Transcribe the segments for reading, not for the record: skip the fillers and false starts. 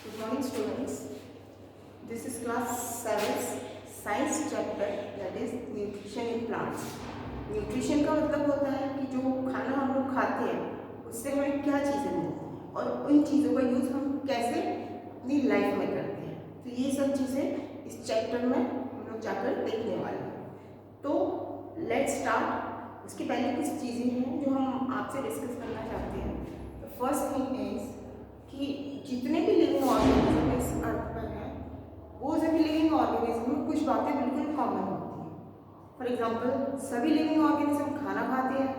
Good morning students. This is class 7 science chapter that is nutrition in plants. Nutrition का मतलब होता है कि जो खाना हम लोग खाते हैं उससे हमें क्या चीज़ें मिलती हैं और उन चीज़ों का यूज़ हम कैसे अपनी लाइफ में करते हैं। तो ये सब चीज़ें इस चैप्टर में हम लोग जाकर देखने वाले हैं। तो लेट्स स्टार्ट। उसके पहले कुछ चीज़ें हैं जो हम आपसे डिस्कस करना चाहते हैं। तो फर्स्ट थिंग इज कि जितने भी लिविंग ऑर्गेनिज्म इस अर्थ पर है वो सभी लिविंग ऑर्गेनिज्म में कुछ बातें बिल्कुल कॉमन होती हैं। फॉर एग्जांपल सभी लिविंग ऑर्गेनिज्म खाना खाते हैं,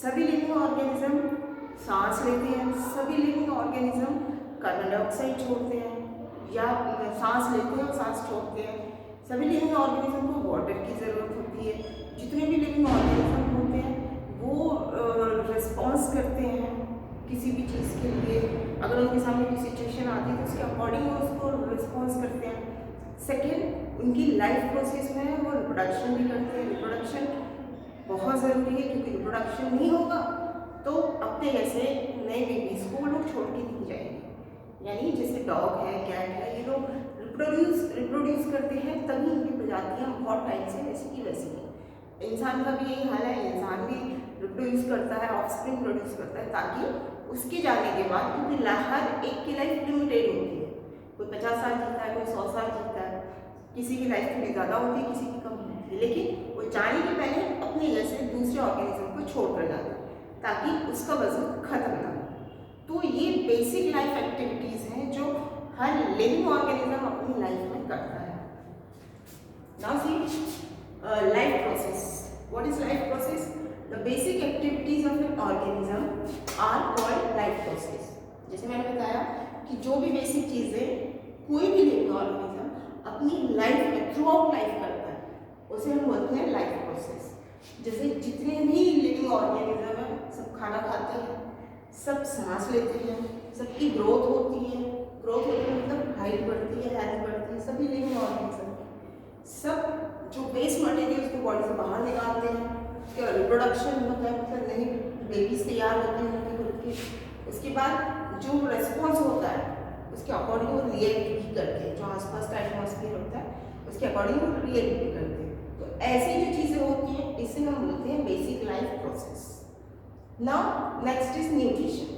सभी लिविंग ऑर्गेनिज्म सांस लेते हैं, सभी लिविंग ऑर्गेनिज्म कार्बन डाइऑक्साइड छोड़ते हैं या सांस लेते हैं और सांस छोड़ते हैं। सभी लिविंग ऑर्गेनिज्म को वाटर की ज़रूरत होती है। जितने भी लिविंग ऑर्गेनिज्म होते हैं वो रिस्पॉन्स करते हैं किसी भी चीज़ के लिए। अगर उनके सामने कोई सिचुएशन आती है तो उसके अकॉर्डिंग वो उसको रिस्पॉन्स करते हैं। सेकेंड, उनकी लाइफ प्रोसेस में वो रिप्रोडक्शन भी करते हैं। रिप्रोडक्शन बहुत ज़रूरी है क्योंकि रिप्रोडक्शन नहीं होगा तो अपने जैसे नए बेबीज़ को वो लोग छोड़ के नहीं जाएंगे। यानी जैसे डॉग है, कैट है, ये लोग रिप्रोड्यूस करते हैं तभी इनकी प्रजातियाँ बहुत टाइम से वैसी की वैसी हैं। इंसान का भी यही हाल है, इंसान भी रिप्रोड्यूस करता है, ऑफस्प्रिंग प्रोड्यूस करता है ताकि उसके जाने के बाद, क्योंकि हर एक की लाइफ लिमिटेड होती है। कोई 50 साल जीता है, कोई 100 साल जीता है, किसी की लाइफ थोड़ी ज़्यादा होती है, किसी की कम होती है, लेकिन वो जाने के पहले अपने जैसे दूसरे ऑर्गेनिज्म को छोड़ कर जाता है ताकि उसका वजन खत्म ना हो। तो ये बेसिक लाइफ एक्टिविटीज़ हैं जो हर लिविंग ऑर्गेनिज्म अपनी लाइफ में करता है। Now C life process. What is life process? The basic activities of an organism are called life process. जैसे मैंने बताया कि जो भी बेसिक चीज़ें कोई भी लिविंग ऑर्गेनिज्म अपनी लाइफ में थ्रू आउट लाइफ करता है उसे हम बोलते हैं लाइफ प्रोसेस। जैसे जितने भी लिविंग ऑर्गेनिज्म हैं सब खाना खाते हैं, सब सांस लेते हैं, सबकी ग्रोथ होती है। ग्रोथ होती है मतलब हाइट बढ़ती है, हेल्थ बढ़ती है। सभी लिविंग ऑर्गेनिज्म सब जो वेस्ट मटेरियल उसको बॉडी से बाहर निकालते हैं, रिप्रोडक्शन होता है मतलब नई बेबीज तैयार होते हैं उनके खुद के। उसके बाद जो रेस्पॉन्स होता है उसके अकॉर्डिंग वो रिएक्ट भी करते हैं। जो आसपास का एटमॉस्फेयर होता है उसके अकॉर्डिंग वो रिएक्ट भी करते हैं। तो ऐसी जो चीज़ें होती हैं इसे हम बोलते हैं basic life process. Now next is nutrition.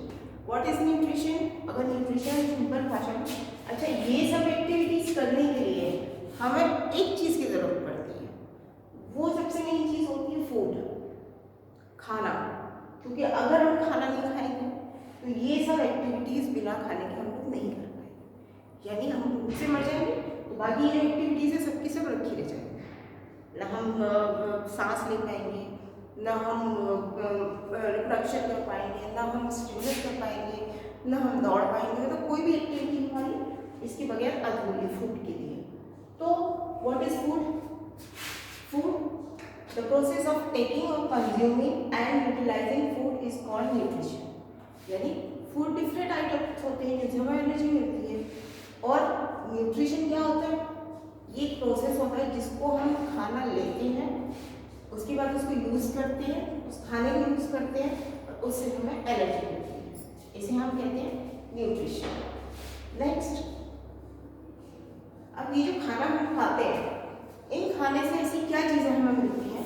What is nutrition? अगर न्यूट्रिशन सिंपल भाषा में, अच्छा ये सब एक्टिविटीज़ करने के लिए हमें एक चीज़ की ज़रूरत पड़ती है। वो सबसे मेन चीज़ होती है फूड, खाना। क्योंकि अगर हम खाना नहीं खाएंगे तो ये सब एक्टिविटीज़ बिना खाने के हम लोग नहीं कर पाएंगे। यानी हम भूख से मर जाएंगे तो बाकी ये एक्टिविटीज़ है सबकी सब रखी रह जाएंगी। ना हम सांस ले पाएंगे, ना हम रिप्रोडक्शन कर पाएंगे, ना हम स्टिमुलेट कर पाएंगे, ना हम दौड़ पाएंगे। तो कोई भी एक्टिविटी हमारी इसके बगैर अधूरी है फूड के लिए। तो what is food? Food, the process of taking or consuming and utilizing food is called nutrition. यानी फूड डिफरेंट आइटम्स होते हैं जिनसे हमें एनर्जी मिलती है। और न्यूट्रिशन क्या होता है? ये एक प्रोसेस होता है जिसको हम खाना लेते हैं, उसके बाद उसको यूज़ करते हैं, उस खाने को यूज़ करते हैं और उससे हमें एनर्जी मिलती है। इसे हम कहते हैं न्यूट्रिशन। नेक्स्ट, अब ये जो खाना हम खाते हैं इन खाने से ऐसी क्या चीज़ें हमें मिलती हैं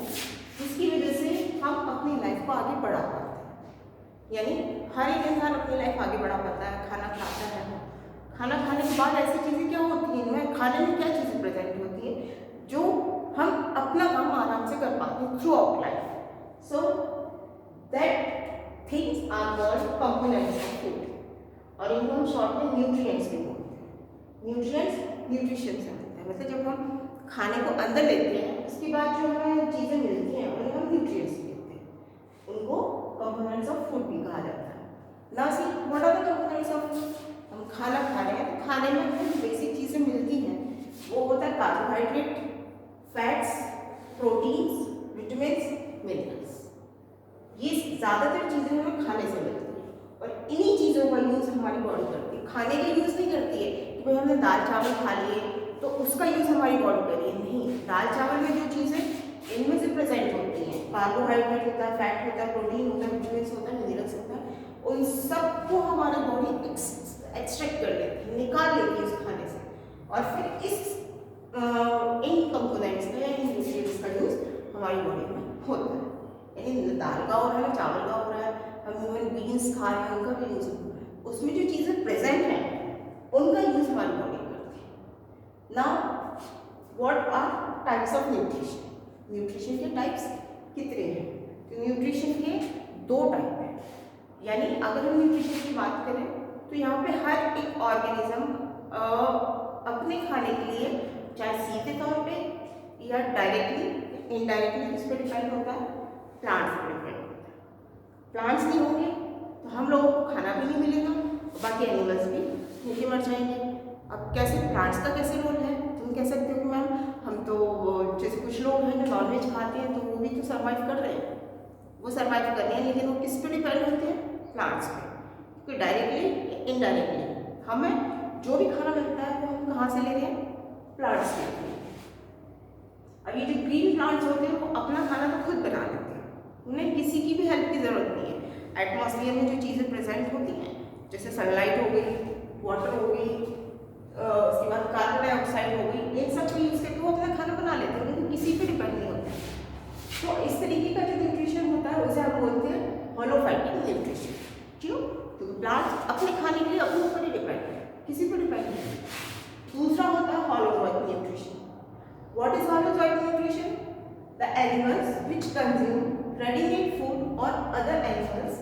जिसकी वजह से हम अपनी लाइफ को आगे बढ़ा पाते हैं। यानी हर एक इंसान अपनी लाइफ आगे बढ़ा पाता है, खाना खाता है। खाना खाने के बाद ऐसी चीज़ें क्या होती हैं, इनमें खाने में क्या चीज़ें प्रेजेंट होती हैं जो हम अपना काम आराम से कर पाते हैं throughout life. So that things are called components of food और इनको हम शॉर्ट में न्यूट्रिएंट्स भी बोलते हैं। न्यूट्रिएंट्स न्यूट्रिशन से होता है, मतलब जब हम खाने को अंदर लेते हैं उसके बाद जो हमें चीज़ें मिलती हैं उन्हें हम न्यूट्रिएंट्स कहते हैं। उनको कंपोनेंट्स ऑफ फूड भी कहा जाता है। Now see what are the components of food? हम खाना खा रहे हैं तो खाने में हमें बेसिक चीज़ें मिलती हैं। वो होता है carbohydrate, fats, proteins, vitamins, minerals. ये ज़्यादातर चीज़ें हमें खाने से मिलती हैं और इन्हीं चीज़ों का यूज़ हमारी बॉडी करती है। खाने का यूज़ नहीं करती है कि भाई हमने दाल चावल खा लिए तो उसका यूज़ हमारी बॉडी करिए, नहीं। दाल चावल में जो चीज़ें इनमें से प्रेजेंट होती हैं, कार्बोहाइड्रेट होता है, फैट होता है, प्रोटीन होता है, विटामिन होता है, मिनरल्स होता है, उन सबको हमारी बॉडी एक्सट्रैक्ट कर लेती है, निकाल लेती है उस खाने से, और फिर इस इन कंपोनेंट्स का या इन न्यूट्रिएंट्स का यूज हमारी बॉडी में होता है। यानी दाल का हो रहा है, चावल का हो रहा है, हम ह्यूमन बीन्स खा रहे हैं, उनका भी यूज हो रहा है, उसमें जो चीज़ें प्रेजेंट हैं उनका यूज हमारी बॉडी करती है। Now what are types of nutrition? Nutrition के टाइप्स कितने हैं? तो न्यूट्रिशन के 2 टाइप हैं। यानी अगर हम न्यूट्रिशन की बात करें तो यहाँ पे हर एक ऑर्गेनिज्म अपने खाने के लिए चाहे सीधे तौर पे या डायरेक्टली इनडायरेक्टली किस पर डिपेंड होता है? प्लांट्स पर डिपेंड होता है। प्लांट्स नहीं होंगे तो हम लोगों को खाना भी नहीं मिलेगा, बाकी एनिमल्स भी भूखे मर जाएंगे। अब कैसे प्लांट्स का कैसे रोल है? तुम कह सकते हो कि मैम हम तो जैसे कुछ लोग हैं जो नॉनवेज खाते हैं तो वो भी तो सर्वाइव कर रहे हैं, वो सर्वाइव कर रहे हैं, लेकिन वो किस पे डिपेंड होते हैं? प्लांट्स पे। क्योंकि डायरेक्टली इनडायरेक्टली हमें जो भी खाना मिलता है वो हम कहाँ से ले रहे हैं? प्लांट्स से। अब ये जो ग्रीन प्लांट्स होते हैं वो अपना खाना तो खुद बना लेते हैं, उन्हें किसी की भी हेल्प की ज़रूरत नहीं है। एटमॉस्फेयर में जो चीज़ें प्रेजेंट होती हैं जैसे सनलाइट हो गई, वाटर हो गई, उसके बाद कार्बन डाइऑक्साइड हो गई, इन सब को यूज़ करके वो अपना खाना बना लेते हैं, उनको किसी पे डिपेंड नहीं होता है। तो इस तरीके का जो न्यूट्रिशन होता है उसे हम बोलते हैं होलोफाइटिक न्यूट्रिशन। क्यों? क्योंकि प्लांट्स अपने खाने के लिए अपने ऊपर ही डिपेंड है, किसी पर डिपेंड नहीं। दूसरा होता है holozoic nutrition. What is holozoic nutrition? The animals which consume ready-made food or other animals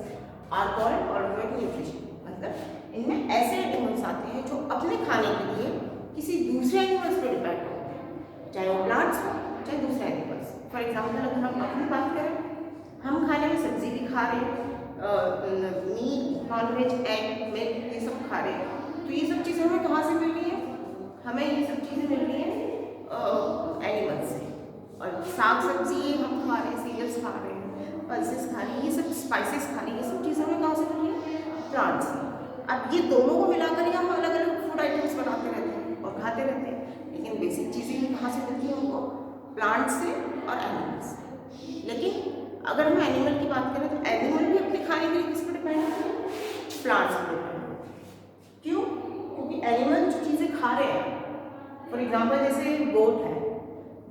are called holozoic nutrition. मतलब इनमें ऐसे एनिमल्स आते हैं जो अपने खाने के लिए किसी दूसरे एनिमल्स पर डिपेंड होते हैं, चाहे वो प्लांट्स हो चाहे दूसरे एनिमल्स। फॉर एग्जाम्पल अगर हम अपनी बात करें, हम खाने में सब्जी भी खा रहे हैं, मीट, नॉनवेज, एग, मिल्क ये सब खा रहे हैं, तो ये सब चीज़ें हमें कहाँ से मिल रही हैं? हमें ये सब चीज़ें मिल रही हैं एनिमल से। और साग सब्जी ये हम खा रहे हैं, सीरियल्स खा रहे हैं, पल्सेस खा रहे हैं, ये सब स्पाइसेस खा रहे हैं, ये सब चीज़ें हमें कहाँ से मिल रही हैं? प्लांट से। अब ये दोनों को मिलाकर ही हम अलग अलग फूड आइटम्स बनाते रहते हैं और खाते रहते हैं, लेकिन बेसिक चीज़ें ही कहाँ से मिलती हैं हमको? प्लांट से और एनिमल से। लेकिन अगर हम एनिमल की बात करें तो एनिमल भी अपने खाने के लिए किस पर डिपेंड होते हैं? प्लांट्स पर डिपेंड होते हैं। क्यों? क्योंकि एनिमल जो चीज़ें खा रहे हैं, फॉर एग्जाम्पल जैसे गोट है,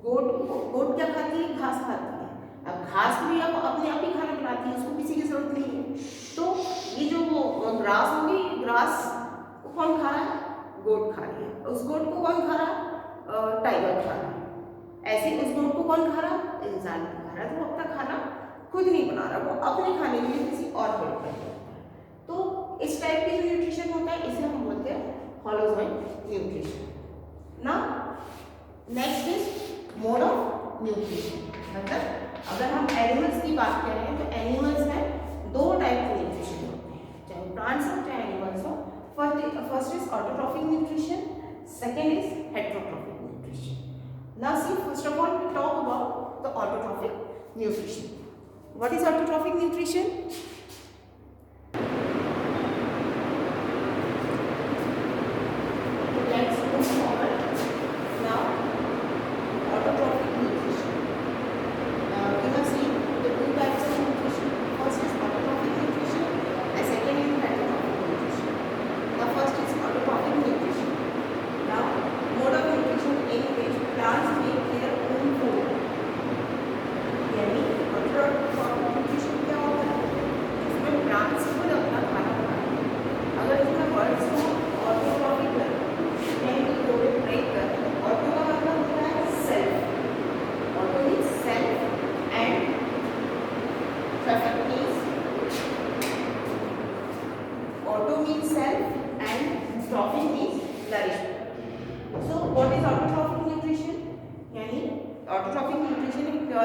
गोट क्या खाती है? घास खाती है। अब घास भी अब अपने आप ही खाना बनाती है, उसको किसी की जरूरत नहीं है। तो ये जो ग्रास होगी, ग्रास को कौन खा रहा है? गोट खा रही है। उस गोट को कौन खा रहा है? टाइगर खा रहा है। ऐसे उस गोट को कौन खा रहा है? इंसान खा रहा है। तो वो अपना खाना खुद नहीं बना रहा, वो अपने खाने के लिए किसी और पर डिपेंड होता है। तो इस टाइप की जो न्यूट्रिशन होता है इसे हम बोलते हैं holozoic nutrition. Now, next is mode of nutrition। मतलब अगर हम एनिमल्स की बात करें तो एनिमल्स में 2 टाइप के न्यूट्रिशन होते हैं, चाहे प्लांट्स हो चाहे एनिमल्स हो। First is autotrophic nutrition, second is heterotrophic nutrition. Now see, first of all we talk about the autotrophic nutrition. What is autotrophic nutrition?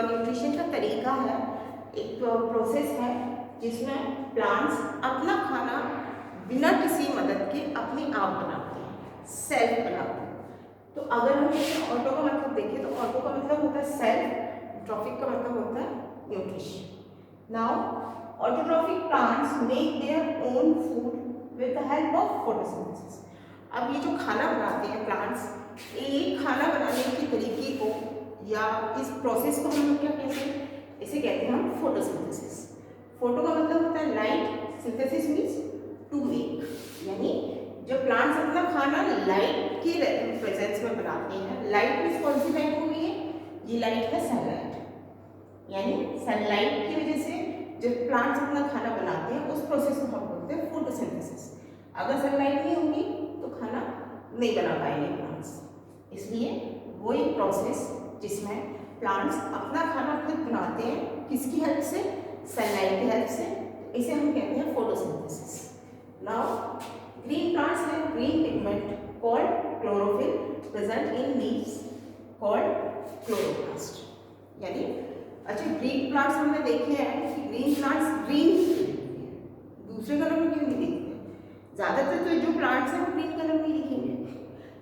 Nutrition का तरीका है, एक प्रोसेस है जिसमें प्लांट्स अपना खाना बिना किसी मदद के अपने आप बनाते हैं, सेल्फ बनाते हैं। तो अगर हम ऑटो का मतलब देखें तो ऑटो का मतलब होता है सेल्फ, ट्रॉफिक का मतलब होता है nutrition. Now autotrophic plants make their own food with the help of photosynthesis. अब ये जो खाना बनाते हैं प्लांट्स, एक खाना बनाने के तरीके को या इस प्रोसेस को हम लोग क्या कहते हैं? इसे कहते हैं हम फोटोसिंथेसिस। फोटो का मतलब होता है light, synthesis means to make, यानी लाइट के प्रेजेंस में बनाते हैं। लाइट में कौन सी लाइट होगी? ये लाइट है सनलाइट, यानी सनलाइट की वजह से जब प्लांट्स अपना खाना बनाते हैं उस प्रोसेस को हम बोलते हैं फोटोसिंथेसिस। अगर सनलाइट नहीं होगी तो खाना नहीं बना पाएंगे प्लांट्स। इसलिए वो एक प्रोसेस जिसमें प्लांट्स अपना खाना खुद बनाते हैं, किसकी हेल्प से? सनलाइट की हेल्प से। इसे हम कहते हैं photosynthesis. Now green plants have green pigment called chlorophyll present in leaves called chloroplast. यानी अच्छा, ग्रीन प्लांट्स हमने देखे हैं कि ग्रीन प्लांट्स ग्रीन दूसरे कलर में क्यों नहीं दिखते? ज़्यादातर तो जो प्लांट्स हैं वो ग्रीन कलर में ही दिखेंगे।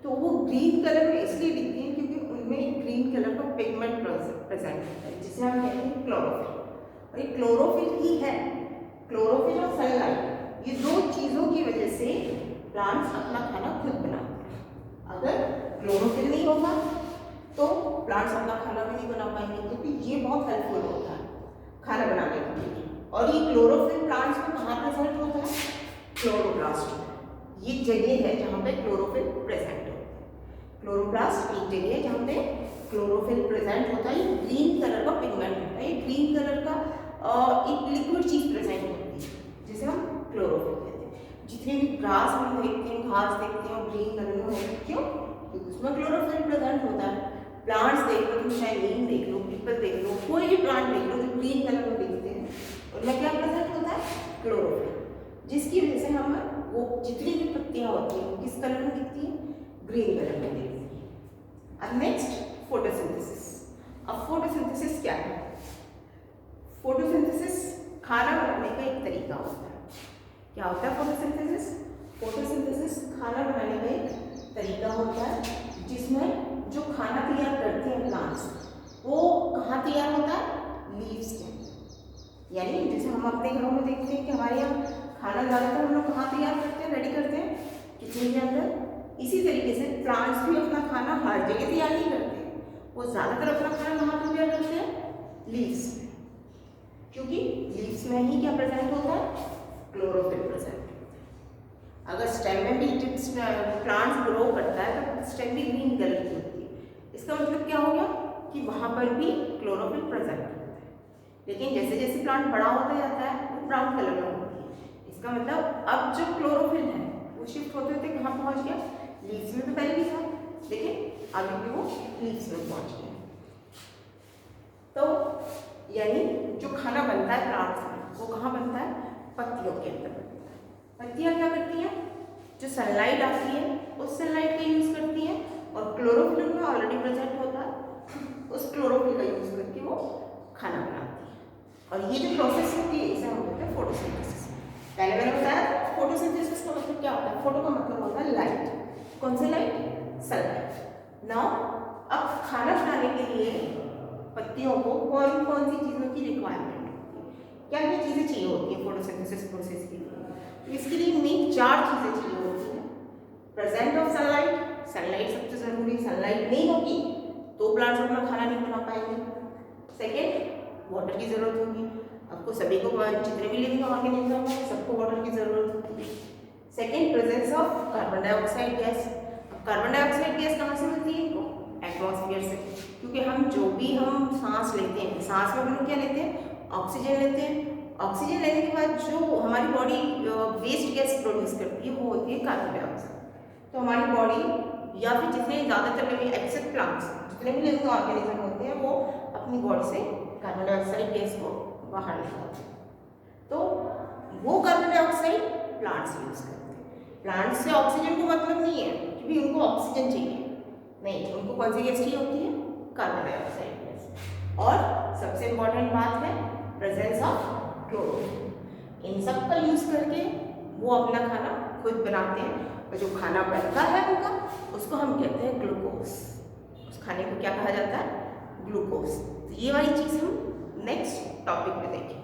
तो वो ग्रीन कलर में इसलिए दिखते हैं क्योंकि उनमें ग्रीन कलर का पिगमेंट प्रेजेंट होता है, जिसे हम कहते हैं क्लोरोफिल। और ये क्लोरोफिल ही है, क्लोरोफिल और सनलाइट, ये दो चीज़ों की वजह से प्लांट्स अपना खाना खुद बनाते हैं। अगर क्लोरोफिल नहीं होगा तो प्लांट्स अपना खाना भी नहीं बना पाएंगे, क्योंकि ये बहुत हेल्पफुल होता है खाना बनाने के लिए। और ये क्लोरोफिल प्लांट्स में कहाँ प्रेजेंट होता है? क्लोरोप्लास्ट में। ये जगह है जहाँ पे क्लोरोफिल प्रेजेंट होता है। क्लोरोप्लास्ट एक जगह है जहाँ पे क्लोरोफिल प्रेजेंट होता है। ये ग्रीन कलर का पिगमेंट होता है, ये ग्रीन कलर का एक लिक्विड चीज प्रेजेंट होती है जिसे हम क्लोरोफिल कहते हैं। जितने भी ग्रास हम देखते हैं, घास देखते हैं, ग्रीन कलर में होते हैं, क्यों? क्योंकि उसमें क्लोरोफिल प्रेजेंट होता है। प्लांट्स देख लो, तुम चाहे नीम देख लो, पीपल देख लो, कोई भी प्लांट देख लो जो ग्रीन कलर में दिखते हैं, उनमें क्या प्रेजेंट होता है? क्लोरोफिल, जिसकी वजह से हम वो जितनी भी पत्तियां होती हैं वो किस कलर में दिखती है? ग्रीन कलर में दिखती है। अब नेक्स्ट फोटोसिंथेसिस। अब फोटोसिंथेसिस क्या है? फोटोसिंथेसिस खाना बनाने का एक तरीका होता है। क्या होता है फोटोसिंथेसिस? फोटोसिंथेसिस खाना बनाने का एक तरीका होता है जिसमें जो खाना तैयार करते हैं प्लांट्स, वो कहाँ तैयार होता है? लीव्स के। यानी जैसे हम अपने घरों में देखते हैं कि हमारे यहाँ खाना ज़्यादातर हम लोग कहाँ तैयार करते हैं? रेडी करते हैं किचन के अंदर। इसी तरीके से प्लांट्स भी अपना खाना हर जगह तैयार नहीं करते, वो ज़्यादातर अपना खाना कहाँ पर तैयार करते हैं? लीव्स में। क्योंकि लीव्स में ही क्या प्रेजेंट होता है? क्लोरोफिल प्रेजेंट होता है। अगर स्टेम में भी प्लांट्स ग्रो करता है तो स्टेम भी ग्रीन कलर की होती है। इसका मतलब क्या हो गया कि वहाँ पर भी क्लोरोफिल प्रेजेंट होता है। लेकिन जैसे जैसे प्लांट बड़ा होता जाता है वो ब्राउन कलर में होती है। इसका मतलब अब जो क्लोरोफिल है वो शिफ्ट होते होते कहाँ पहुँच गया? लीव्स में तो पहले भी था, लेकिन अभी भी वो लीव्स में पहुँच गया। तो यानी जो खाना बनता है प्लांट्स में वो कहाँ बनता है? पत्तियों के अंदर बनता है। पत्तियाँ क्या करती हैं? जो सनलाइट आती है उस सनलाइट का यूज़ करती हैं, और क्लोरोफिल में ऑलरेडी प्रेजेंट होता है, उस क्लोरोफिल का यूज़ करके वो खाना बनाती है। और ये जो प्रोसेस होती है इसे हम बोलते हैं फोटोसिंथेसिस। पहले मैंने बताया फोटोसिंथेसिस का मतलब क्या होता है? फोटो का मतलब होता है लाइट। कौन सी लाइट? सनलाइट। नाउ अब खाना बनाने के लिए पत्तियों को कौन कौन सी चीज़ों की रिक्वायरमेंट होती है? क्या क्या चीज़ें चाहिए होती हैं फोटोसिंथेसिस प्रोसेस के लिए? तो इसके लिए मेन 4 चीज़ें चाहिए होती हैं। प्रेजेंट ऑफ सनलाइट, सनलाइट सबसे ज़रूरी। सनलाइट नहीं होगी तो प्लांट्स अपना खाना नहीं बना पाएंगे। सेकेंड, वाटर की ज़रूरत होगी। आपको सभी को, जितने भी लिविंग ऑर्गेनिज्म हैं सबको वाटर की ज़रूरत होती है। Second, presence of carbon dioxide gas. अब कार्बन डाइऑक्साइड गैस कहाँ से मिलती है इनको? एटमॉस्फेयर से, क्योंकि हम जो भी हम सांस लेते हैं, सांस में हम लोग क्या लेते हैं? ऑक्सीजन लेते हैं। ऑक्सीजन लेने के बाद जो हमारी बॉडी वेस्ट गैस प्रोड्यूस करती है वो होती है कार्बन डाइऑक्साइड। तो हमारी बॉडी या फिर जितने ज़्यादातर लिविंग एक्सेप्ट प्लांट्स, जितने भी लिविंग ऑर्गेनिज्म होते हैं वो अपनी बॉडी से कार्बन डाइऑक्साइड गैस को बाहर निकालते हैं। तो वो कार्बन डाइऑक्साइड प्लांट्स यूज़ करते हैं। प्लांट्स से ऑक्सीजन को मतलब नहीं है क्योंकि उनको ऑक्सीजन चाहिए, नहीं, उनको कौन सी गैस चाहिए होती है? Carbon dioxide gas. और सबसे इम्पॉर्टेंट बात है प्रेजेंस ऑफ क्लोरोफिल। इन सब का यूज़ करके वो अपना खाना खुद बनाते हैं, और जो खाना बनता है उनका उसको हम कहते हैं ग्लूकोज। उस खाने को क्या कहा जाता है? ग्लूकोज। तो ये वाली चीज़ हम नेक्स्ट टॉपिक में देखेंगे।